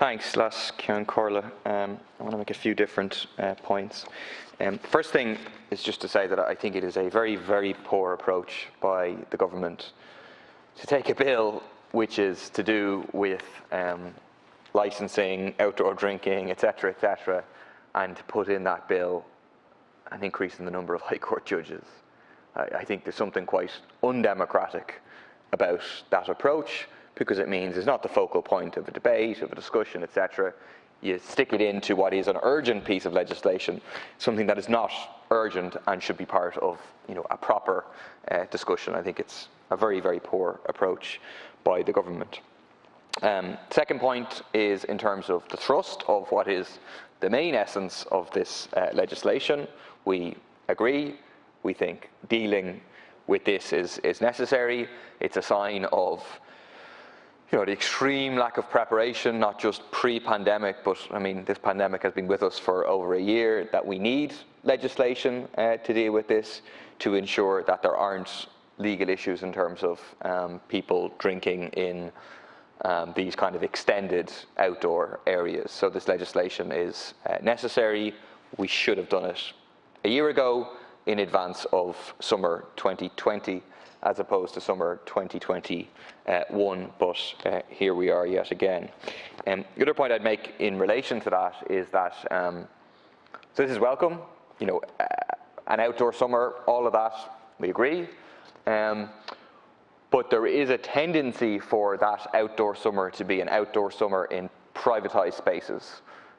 Thanks, Las Cian Corla. I want to make a few different points. First thing is just to say that I think it is a very, very poor approach by the government to take a bill which is to do with licensing, outdoor drinking, etc., and to put in that bill an increase in the number of High Court judges. I think there's something quite undemocratic about that approach, because it means it's not the focal point of a debate, of a discussion, etc. You stick it into what is an urgent piece of legislation, something that is not urgent and should be part of, a proper discussion. I think it's a very, very poor approach by the government. Second point is in terms of the thrust of what is the main essence of this legislation. We agree. We think dealing with this is necessary. It's a sign of the extreme lack of preparation, not just pre-pandemic, but this pandemic has been with us for over a year, that we need legislation to deal with this, to ensure that there aren't legal issues in terms of people drinking in these kind of extended outdoor areas. So this legislation is necessary. We should have done it a year ago in advance of summer 2020 as opposed to summer 2021, but here we are yet again. The other point I'd make in relation to that is that, so this is welcome, an outdoor summer, all of that, we agree. But there is a tendency for that outdoor summer to be an outdoor summer in privatized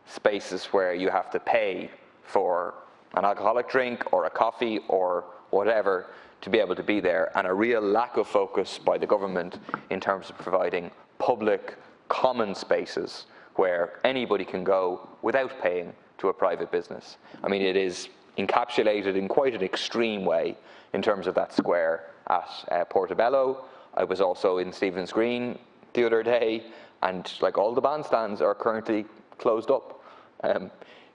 spaces where you have to pay for an alcoholic drink or a coffee or whatever to be able to be there, and a real lack of focus by the government in terms of providing public common spaces where anybody can go without paying to a private business. It is encapsulated in quite an extreme way in terms of that square at Portobello. I was also in Stephen's Green the other day, and like all the bandstands are currently closed up.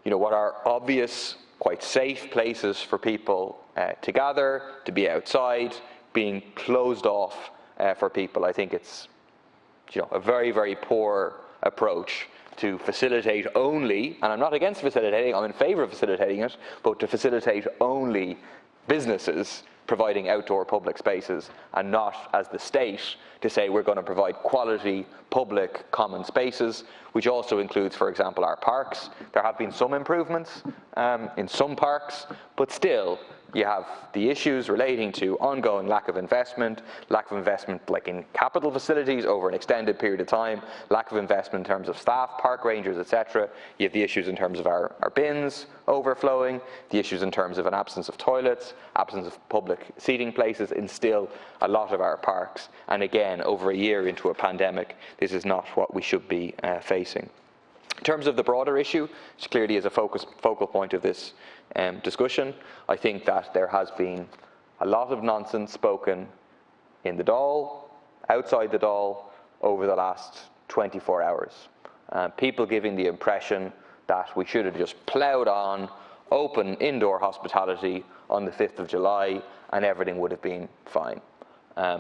What are obvious, quite safe places for people to gather, to be outside, being closed off for people. I think it's a very, very poor approach to facilitate only, and I'm not against facilitating, I'm in favour of facilitating it, but to facilitate only businesses providing outdoor public spaces, and not as the state to say we're going to provide quality public common spaces, which also includes, for example, our parks. There have been some improvements in some parks, but still you have the issues relating to ongoing lack of investment like in capital facilities over an extended period of time, lack of investment in terms of staff, park rangers, etc. You have the issues in terms of our bins overflowing, the issues in terms of an absence of toilets, absence of public seating places in still a lot of our parks. And again, over a year into a pandemic, this is not what we should be facing. In terms of the broader issue, which clearly is a focal point of this discussion, I think that there has been a lot of nonsense spoken in the Dáil, outside the Dáil, over the last 24 hours. People giving the impression that we should have just ploughed on, open indoor hospitality on the 5th of July, and everything would have been fine.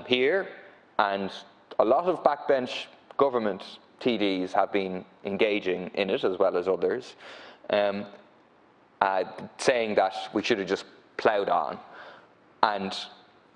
Here, and a lot of backbench government TDs have been engaging in it, as well as others, saying that we should have just ploughed on. And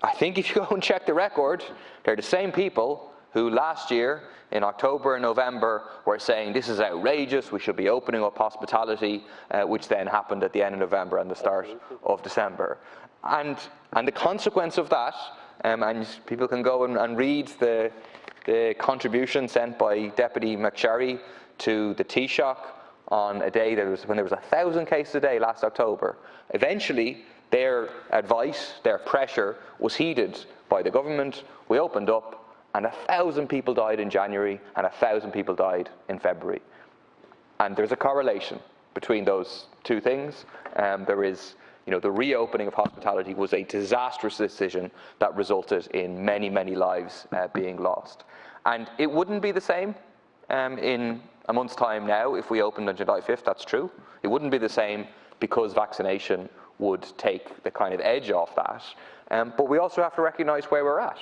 I think if you go and check the record, they're the same people who last year, in October and November, were saying this is outrageous, we should be opening up hospitality, which then happened at the end of November and the start of December. And the consequence of that, and people can go and read the contribution sent by Deputy McSherry to the Taoiseach on a day when there was 1,000 cases a day last October. Eventually, their advice, their pressure was heeded by the government. We opened up, and 1,000 people died in January, and 1,000 people died in February. And there's a correlation between those two things. There is, the reopening of hospitality was a disastrous decision that resulted in many, many lives being lost. And it wouldn't be the same in a month's time now if we opened on July 5th, that's true. It wouldn't be the same because vaccination would take the kind of edge off that. But we also have to recognise where we're at.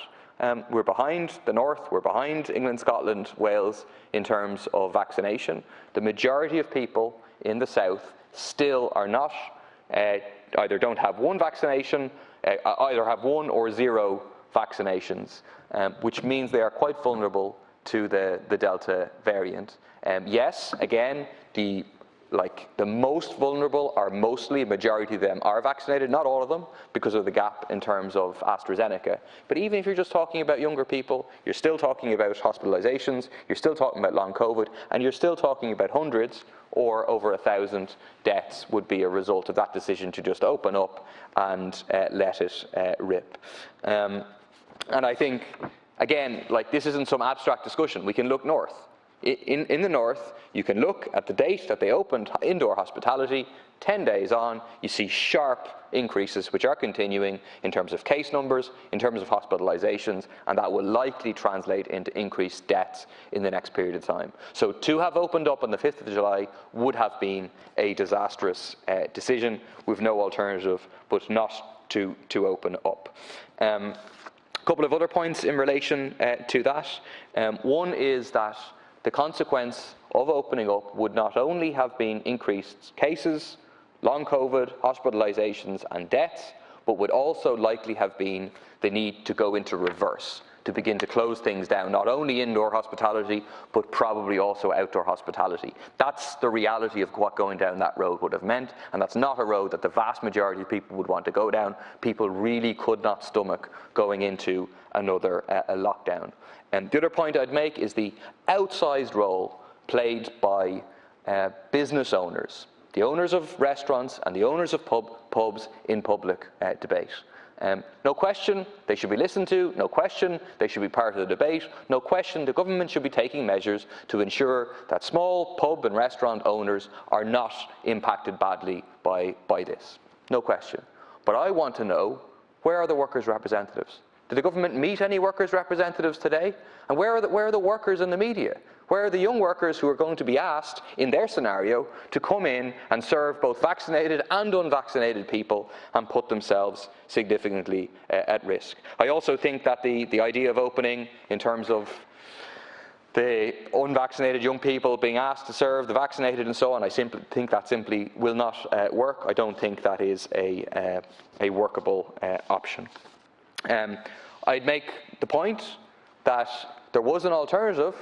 We're behind the North, we're behind England, Scotland, Wales in terms of vaccination. The majority of people in the South still are not, either don't have one vaccination, either have one or zero vaccinations, which means they are quite vulnerable to the Delta variant. Yes, again, the most vulnerable are mostly, a majority of them are vaccinated, not all of them, because of the gap in terms of AstraZeneca. But even if you're just talking about younger people, you're still talking about hospitalizations, you're still talking about long COVID, and you're still talking about hundreds or over 1,000 deaths would be a result of that decision to just open up and let it rip. And I think, again, this isn't some abstract discussion. We can look north. In the North, you can look at the date that they opened indoor hospitality, 10 days on, you see sharp increases which are continuing in terms of case numbers, in terms of hospitalizations, and that will likely translate into increased deaths in the next period of time. So to have opened up on the 5th of July would have been a disastrous decision with no alternative but not to open up. A couple of other points in relation to that. One is that the consequence of opening up would not only have been increased cases, long COVID, hospitalizations and deaths, but would also likely have been the need to go into reverse, to begin to close things down, not only indoor hospitality, but probably also outdoor hospitality. That's the reality of what going down that road would have meant, and that's not a road that the vast majority of people would want to go down. People really could not stomach going into another lockdown. And the other point I'd make is the outsized role played by business owners, the owners of restaurants and the owners of pubs in public debate. No question they should be listened to, no question they should be part of the debate, no question the government should be taking measures to ensure that small pub and restaurant owners are not impacted badly by this. No question. But I want to know, where are the workers' representatives? Did the government meet any workers' representatives today? And where are the workers in the media? Where are the young workers who are going to be asked, in their scenario, to come in and serve both vaccinated and unvaccinated people and put themselves significantly at risk? I also think that the idea of opening in terms of the unvaccinated young people being asked to serve the vaccinated and so on, I simply think that simply will not work. I don't think that is a workable option. I'd make the point that there was an alternative.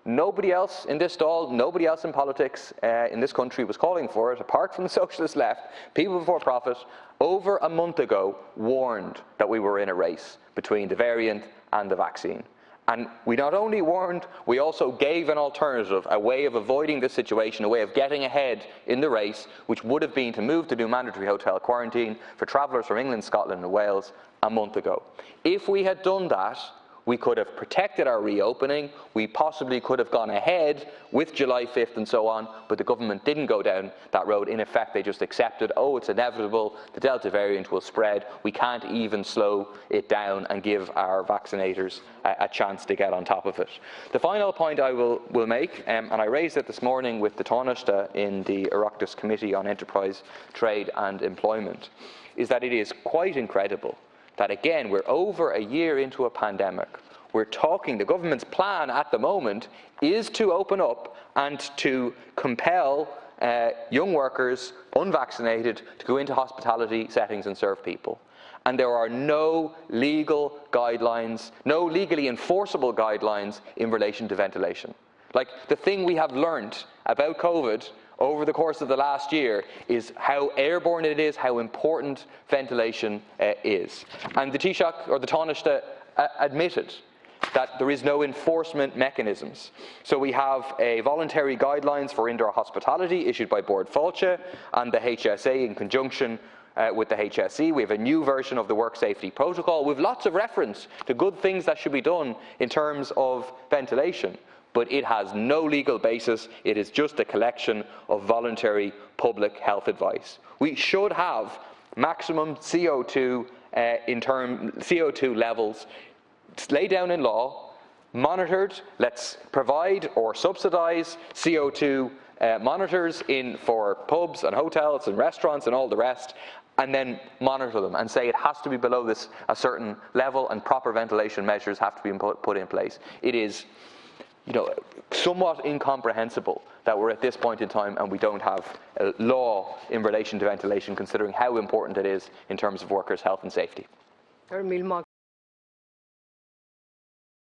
Nobody else in this stall, nobody else in politics in this country was calling for it, apart from the socialist left. People before profit, over a month ago, warned that we were in a race between the variant and the vaccine. And we not only warned, we also gave an alternative, a way of avoiding this situation, a way of getting ahead in the race, which would have been to move to do mandatory hotel quarantine for travellers from England, Scotland and Wales a month ago. If we had done that, we could have protected our reopening, we possibly could have gone ahead with July 5th and so on, but the government didn't go down that road. In effect, they just accepted, oh, it's inevitable, the Delta variant will spread, we can't even slow it down and give our vaccinators a chance to get on top of it. The final point I will make, and I raised it this morning with the Taoiseach in the Oireachtas Committee on Enterprise, Trade and Employment, is that it is quite incredible that, again, we're over a year into a pandemic. We're talking, the government's plan at the moment is to open up and to compel young workers, unvaccinated, to go into hospitality settings and serve people. And there are no legal guidelines, no legally enforceable guidelines in relation to ventilation. Like, the thing we have learned about COVID over the course of the last year is how airborne it is, how important ventilation is. And the Taoiseach, or the Taoiseach, admitted that there is no enforcement mechanisms. So we have a voluntary guidelines for indoor hospitality issued by Bord Fáilte and the HSA in conjunction with the HSE. We have a new version of the work safety protocol with lots of reference to good things that should be done in terms of ventilation. But it has no legal basis. It is just a collection of voluntary public health advice. We should have maximum CO2 CO2 levels laid down in law, monitored. Let's provide or subsidise CO2 monitors for pubs and hotels and restaurants and all the rest, and then monitor them and say it has to be below this a certain level and proper ventilation measures have to be put in place. It is, somewhat incomprehensible that we're at this point in time and we don't have a law in relation to ventilation, considering how important it is in terms of workers' health and safety.